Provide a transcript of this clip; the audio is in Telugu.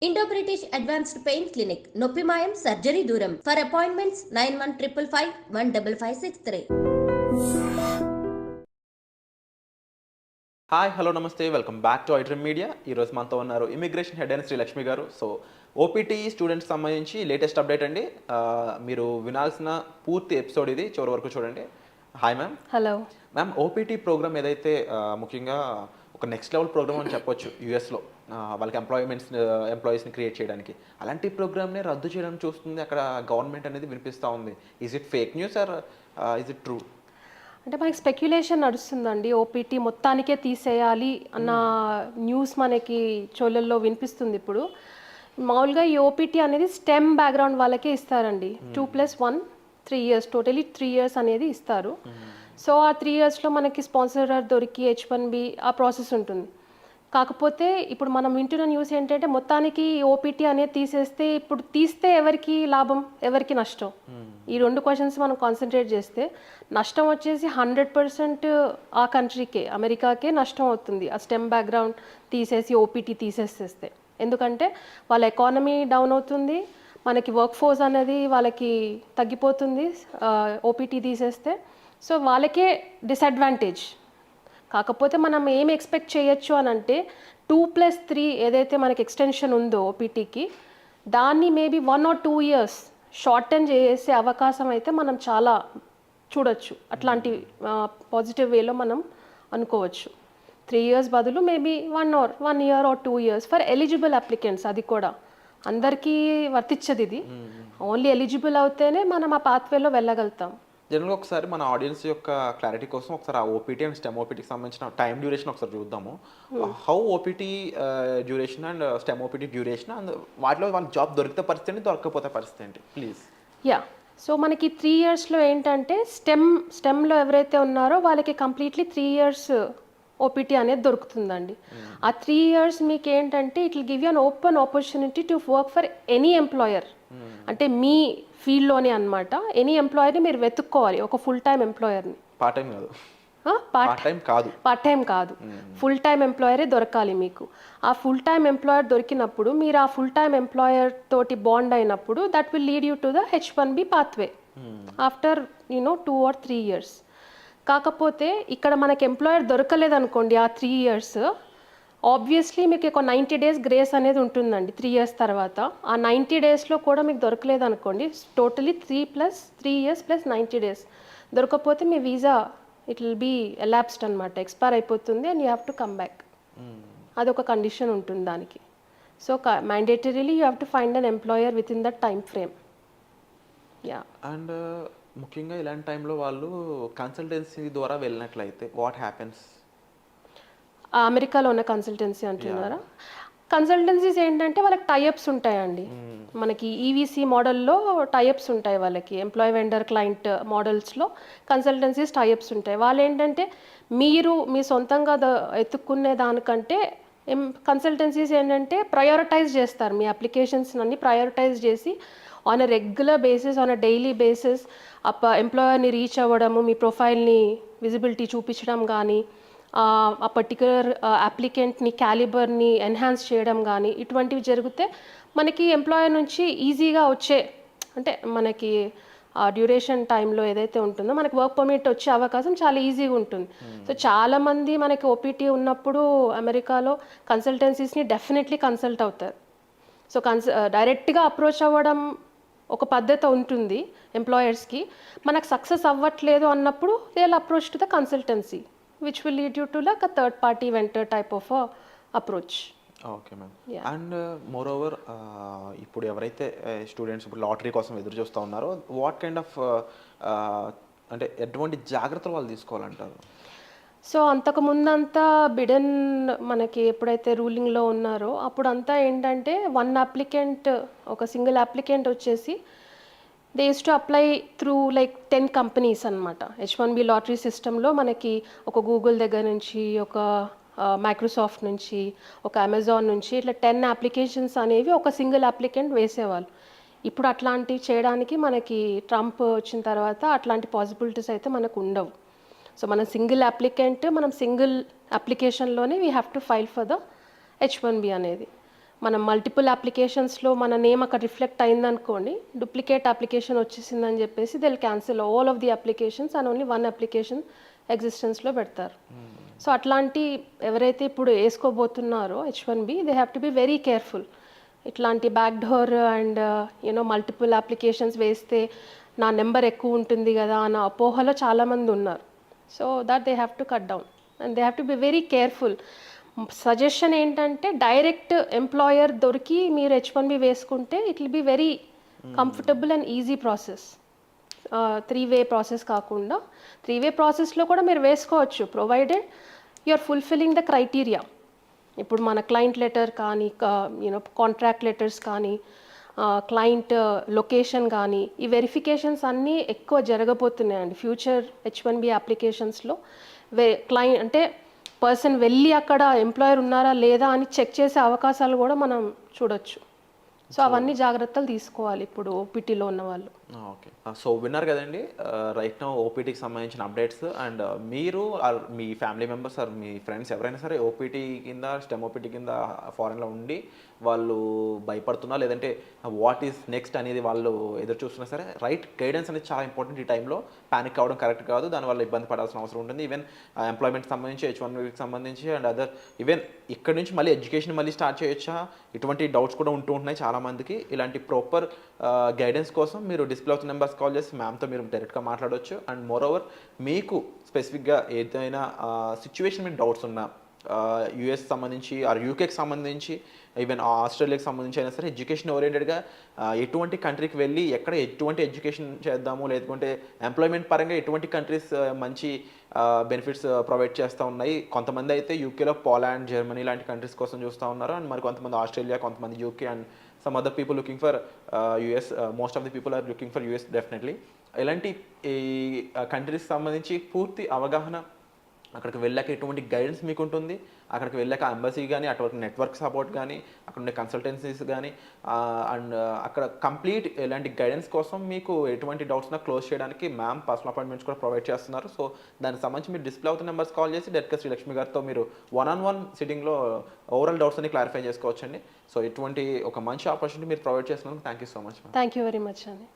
Indo British advanced pain clinic నొప్పి మాయం సర్జరీ దూరం ఫర్ అపాయింట్మెంట్స్ 9155515563. హాయ్ హలో నమస్తే welcome back to iDream media. ఈరోజు మనతో ఉన్నారు ఇమిగ్రేషన్ హెడ్ అయిన శ్రీ లక్ష్మి గారు. సో ఓపీటీ స్టూడెంట్స్ సంబంధించి లేటెస్ట్ అప్డేట్ అండి. మీరు వినాల్సిన పూర్తి ఎపిసోడ్ ఇది, చివరి వరకు చూడండి. Hi ma'am. Hello ma'am, OPT programme ఏదైతే ముఖ్యంగా ఒక నెక్స్ట్ లెవెల్ ప్రోగ్రామ్ అని చెప్పొచ్చు యూఎస్లో, వాళ్ళకి ఎంప్లాయీస్ని క్రియేట్ చేయడానికి, అలాంటి ప్రోగ్రామ్ని రద్దు చేయడం చూస్తుంది అక్కడ గవర్నమెంట్ అనేది వినిపిస్తూ ఉంది. Is it fake news or is it true? అంటే మనకి స్పెక్యులేషన్ నడుస్తుందండి. ఓపీటీ మొత్తానికే తీసేయాలి అన్న న్యూస్ మనకి చోళ్ళల్లో వినిపిస్తుంది ఇప్పుడు. మామూలుగా ఈ ఓపీటీ అనేది స్టెమ్ బ్యాక్గ్రౌండ్ వాళ్ళకే ఇస్తారండి. 2+1 3 years, టోటలీ 3 years అనేది ఇస్తారు. సో ఆ 3 yearsలో మనకి స్పాన్సర్ దొరికి H1B ఆ ప్రాసెస్ ఉంటుంది. కాకపోతే ఇప్పుడు మనం వింటున్న న్యూస్ ఏంటంటే మొత్తానికి ఓపీటీ అనేది తీసేస్తే, ఇప్పుడు తీస్తే ఎవరికి లాభం, ఎవరికి నష్టం? ఈ రెండు క్వశ్చన్స్ మనం కాన్సన్ట్రేట్ చేస్తే నష్టం వచ్చేసి 100% ఆ కంట్రీకే, అమెరికాకే నష్టం అవుతుంది ఆ స్టెమ్ బ్యాక్గ్రౌండ్ తీసేసి ఓపీటీ తీసేస్తే. ఎందుకంటే వాళ్ళ ఎకానమీ డౌన్ అవుతుంది, మనకి వర్క్ ఫోర్స్ అనేది వాళ్ళకి తగ్గిపోతుంది ఓపీటీ తీసేస్తే. సో వాళ్ళకే డిసడ్వాంటేజ్. కాకపోతే మనం ఏం ఎక్స్పెక్ట్ చేయొచ్చు అని అంటే 2+3 ఏదైతే మనకి ఎక్స్టెన్షన్ ఉందో ఓపీటీకి, దాన్ని మేబీ 1 or 2 years షార్టెన్ చేసే అవకాశం అయితే మనం చాలా చూడొచ్చు. అట్లాంటి పాజిటివ్ వేలో మనం అనుకోవచ్చు. 3 years బదులు maybe 1 year or 2 years for eligible applicants. అది కూడా అందరికీ వర్తించదు ఇది. ఓన్లీ ఎలిజిబుల్ అవుతేనే మనం ఆ పాత్వేలో వెళ్ళగలుగుతాం. జనరల్గా ఒకసారి మన ఆడియన్స్ యొక్క క్లారిటీ కోసం ఒకసారి ఆ ఓపీటీ అండ్ స్టెమ్ ఓపీటీకి సంబంధించిన టైం డ్యూరేషన్ ఒకసారి చూద్దాము. How OPT duration and stem OPT duration, and వాటిలో వాళ్ళ జాబ్ దొరికితే పరిస్థితి ఏంటి, దొరకకపోతే పరిస్థితి ఏంటి, ప్లీజ్? యా, సో మనకి 3 yearsలో ఏంటంటే స్టెమ్లో ఎవరైతే ఉన్నారో వాళ్ళకి కంప్లీట్లీ 3 years ఓపీటీ అనేది దొరుకుతుందండి. ఆ 3 years మీకు ఏంటంటే it will give you an open opportunity to work for any employer. అంటే మీ ఫీల్డ్లోనే అనమాట. ఎనీ ఎంప్లాయర్ని మీరు వెతుక్కోవాలి, ఒక ఫుల్ టైం ఎంప్లాయర్ని. పార్ట్ టైం కాదు, పార్ట్ టైం కాదు, ఫుల్ టైం ఎంప్లాయరే దొరకాలి మీకు. ఆ ఫుల్ టైం ఎంప్లాయర్ దొరికినప్పుడు మీరు ఆ ఫుల్ టైం ఎంప్లాయర్ తోటి బాండ్ అయినప్పుడు that will lead you to the H1B pathway after 2 or 3 years. కాకపోతే ఇక్కడ మనకి ఎంప్లాయర్ దొరకలేదు అనుకోండి ఆ 3 years, ఆబ్వియస్లీ మీకు ఒక 90 days గ్రేస్ అనేది ఉంటుందండి 3 years తర్వాత. ఆ 90 daysలో కూడా మీకు దొరకలేదు అనుకోండి, టోటలీ 3 years + 90 days దొరకకపోతే మీ visa it will be elapsed అనమాట, ఎక్స్పైర్ అయిపోతుంది and you have to come back. అదొక కండిషన్ ఉంటుంది దానికి. So mandatorily you have to find an employer within that time frame. Yeah, and ముఖ్యంగా ఇలాంటి టైంలో వాళ్ళు కన్సల్టెన్సీ ద్వారా వెళ్ళినట్లయితే వాట్ హ్యాపెన్స్? అమెరికాలో ఉన్న కన్సల్టెన్సీ అంటున్నారా? కన్సల్టెన్సీస్ ఏంటంటే వాళ్ళకి టైఅప్స్ ఉంటాయండి. మనకి ఈవీసీ మోడల్లో టైఅప్స్ ఉంటాయి వాళ్ళకి. ఎంప్లాయ్ వెండర్ క్లయింట్ మోడల్స్లో కన్సల్టెన్సీస్ టైఅప్స్ ఉంటాయి. వాళ్ళు ఏంటంటే మీరు మీ సొంతంగా ఎత్తుక్కునే దానికంటే కన్సల్టెన్సీస్ ఏంటంటే ప్రయారిటైజ్ చేస్తారు. మీ అప్లికేషన్స్ అన్ని ప్రయారిటైజ్ చేసి on a regular basis, on a daily basis ఎంప్లాయర్ని రీచ్ అవ్వడము, మీ ప్రొఫైల్ని విజిబిలిటీ చూపించడం కానీ, ఆ పర్టికులర్ అప్లికెంట్ని క్యాలిబర్ని ఎన్హాన్స్ చేయడం కానీ, ఇటువంటివి జరిగితే మనకి ఎంప్లాయర్ నుంచి ఈజీగా వచ్చే, అంటే మనకి ఆ డ్యూరేషన్ టైంలో ఏదైతే ఉంటుందో మనకి వర్క్ పర్మిట్ వచ్చే అవకాశం చాలా ఈజీగా ఉంటుంది. సో చాలామంది మనకి ఓపీటీ ఉన్నప్పుడు అమెరికాలో కన్సల్టెన్సీస్ని డెఫినెట్లీ కన్సల్ట్ అవుతారు. సో డైరెక్ట్గా అప్రోచ్ అవ్వడం ఒక పద్ధతి ఉంటుంది ఎంప్లాయర్స్కి. మనకు సక్సెస్ అవ్వట్లేదు అన్నప్పుడు they will approach to the consultancy which will lead you to like a third party vendor type of a approach. Okay ma'am. And more over ఇప్పుడు ఎవరైతే స్టూడెంట్స్ ఇప్పుడు లాటరీ కోసం ఎదురు చూస్తూ ఉన్నారో వాట్ కైండ్ ఆఫ్ అంటే ఎటువంటి జాగ్రత్తలు వాళ్ళు తీసుకోవాలంటారు? సో అంతకుముందంతా బిడెన్ మనకి ఎప్పుడైతే రూలింగ్లో ఉన్నారో అప్పుడంతా ఏంటంటే ఒక సింగిల్ అప్లికెంట్ వచ్చేసి they use to apply through like 10 companies అనమాట. H1B లాటరీ సిస్టంలో మనకి ఒక గూగుల్ దగ్గర నుంచి, ఒక మైక్రోసాఫ్ట్ నుంచి, ఒక అమెజాన్ నుంచి, ఇట్లా 10 అప్లికేషన్స్ అనేవి ఒక సింగిల్ అప్లికెంట్ వేసేవాళ్ళు. ఇప్పుడు అట్లాంటివి చేయడానికి మనకి ట్రంప్ వచ్చిన తర్వాత అట్లాంటి పాసిబిలిటీస్ అయితే మనకు ఉండవు. సో మనం సింగిల్ అప్లికెంట్, మనం సింగిల్ అప్లికేషన్లోనే we have to file for the H1B అనేది. మనం మల్టిపుల్ అప్లికేషన్స్లో మన నేమ్ అక్కడ రిఫ్లెక్ట్ అయిందనుకోండి, డూప్లికేట్ అప్లికేషన్ వచ్చేసిందని చెప్పేసి they will cancel all of the applications and only one application ఎగ్జిస్టెన్స్లో పెడతారు. సో అట్లాంటి ఎవరైతే ఇప్పుడు వేసుకోబోతున్నారో H1B, they have to be very careful. ఇట్లాంటి back door and multiple applications వేస్తే నా నెంబర్ ఎక్కువ ఉంటుంది కదా అన్న అపోహలో చాలామంది ఉన్నారు. So that they have to cut down and they have to be very careful. Suggestion ఏంటంటే డైరెక్ట్ ఎంప్లాయర్ దొరికి మీరు H1B వేసుకుంటే it will be very comfortable and easy process. 3-way process కాకుండా 3-way ప్రాసెస్లో కూడా మీరు వేసుకోవచ్చు, provided you are fulfilling the criteria. ఇప్పుడు మన క్లయింట్ లెటర్ కానీ కాంట్రాక్ట్ లెటర్స్ కానీ క్లయింట్ లొకేషన్ కానీ ఈ వెరిఫికేషన్స్ అన్నీ ఎక్కువ జరగబోతున్నాయండి ఫ్యూచర్ H1B అప్లికేషన్స్లో. క్లయింట్ అంటే పర్సన్ వెళ్ళి అక్కడ ఎంప్లాయర్ ఉన్నారా లేదా అని చెక్ చేసే అవకాశాలు కూడా మనం చూడొచ్చు. సో అవన్నీ జాగ్రత్తలు తీసుకోవాలి ఇప్పుడు ఓపీటీలో ఉన్న వాళ్ళు. ఓకే, సో విన్నారు కదండి రైట్ నౌ ఓపీటీకి సంబంధించిన అప్డేట్స్. అండ్ మీరు మీ ఫ్యామిలీ మెంబర్స్ ఆర్ మీ ఫ్రెండ్స్ ఎవరైనా సరే ఓపీటీ కింద స్టెమ్ ఓపీటీ కింద ఫారెన్లో ఉండి వాళ్ళు భయపడుతున్నా లేదంటే వాట్ ఈస్ నెక్స్ట్ అనేది వాళ్ళు ఎదురు చూస్తున్నా సరే రైట్ గైడెన్స్ అనేది చాలా ఇంపార్టెంట్. ఈ టైంలో ప్యానిక్ అవ్వడం కరెక్ట్ కాదు, దానివల్ల ఇబ్బంది పడాల్సిన అవసరం ఉంటుంది. ఈవెన్ ఎంప్లాయ్మెంట్కి సంబంధించి H1Bకి సంబంధించి అండ్ అదర్ ఈవెన్ ఇక్కడ నుంచి మళ్ళీ ఎడ్యుకేషన్ మళ్ళీ స్టార్ట్ చేయొచ్చా, ఇటువంటి డౌట్స్ కూడా ఉంటూ ఉంటున్నాయి చాలామందికి. ఇలాంటి ప్రాపర్ గైడెన్స్ కోసం మీరు డిస్ప్లే అవుతున్న నెంబర్స్ కాల్ చేసి మ్యామ్తో మీరు డైరెక్ట్గా మాట్లాడవచ్చు. అండ్ మోర్ ఓవర్ మీకు స్పెసిఫిక్గా ఏదైనా సిచ్యువేషన్ మీద డౌట్స్ ఉన్నా యూఎస్ సంబంధించి ఆర్ యూకేకి సంబంధించి ఈవెన్ ఆస్ట్రేలియాకి సంబంధించి అయినా సరే ఎడ్యుకేషన్ ఓరియంటెడ్గా ఎటువంటి కంట్రీకి వెళ్ళి ఎక్కడ ఎటువంటి ఎడ్యుకేషన్ చేద్దాము, లేకుంటే ఎంప్లాయ్మెంట్ పరంగా ఎటువంటి కంట్రీస్ మంచి బెనిఫిట్స్ ప్రొవైడ్ చేస్తూ ఉన్నాయి. కొంతమంది అయితే యూకేలో పోలాండ్, జర్మనీ లాంటి కంట్రీస్ కోసం చూస్తూ ఉన్నారు. అండ్ మరి కొంతమంది ఆస్ట్రేలియా, కొంతమంది UK and some other people looking for US. Most of the people are looking for US definitely. ఇలాంటి ఈ కంట్రీస్ సంబంధించి పూర్తి అవగాహన అక్కడికి వెళ్ళాక ఎటువంటి గైడెన్స్ మీకు ఉంటుంది, అక్కడికి వెళ్ళాక ఎంబసీ కానీ అటువంటి నెట్వర్క్ సపోర్ట్ కానీ అక్కడ ఉండే కన్సల్టెన్సీస్ కానీ అండ్ అక్కడ కంప్లీట్ ఇలాంటి గైడెన్స్ కోసం మీకు ఎటువంటి డౌట్స్నా క్లోజ్ చేయడానికి మ్యామ్ పర్సనల్ అపాయింట్మెంట్స్ కూడా ప్రొవైడ్ చేస్తున్నారు. సో దానికి సంబంధించి మీరు డిస్ప్లే అవుతున్న నెంబర్స్ కాల్ చేసి డైరెక్ట్గా శ్రీలక్ష్మి గారితో మీరు 1-on-1 సిట్టింగ్లో ఓవరాల్ డౌట్స్ అన్ని క్లారిఫై చేసుకోవచ్చండి. సో ఇటువంటి ఒక మంచి ఆపర్చునిటీ మీరు ప్రొవైడ్ చేస్తున్నందుకు thank you so much. Thank you very much అండి.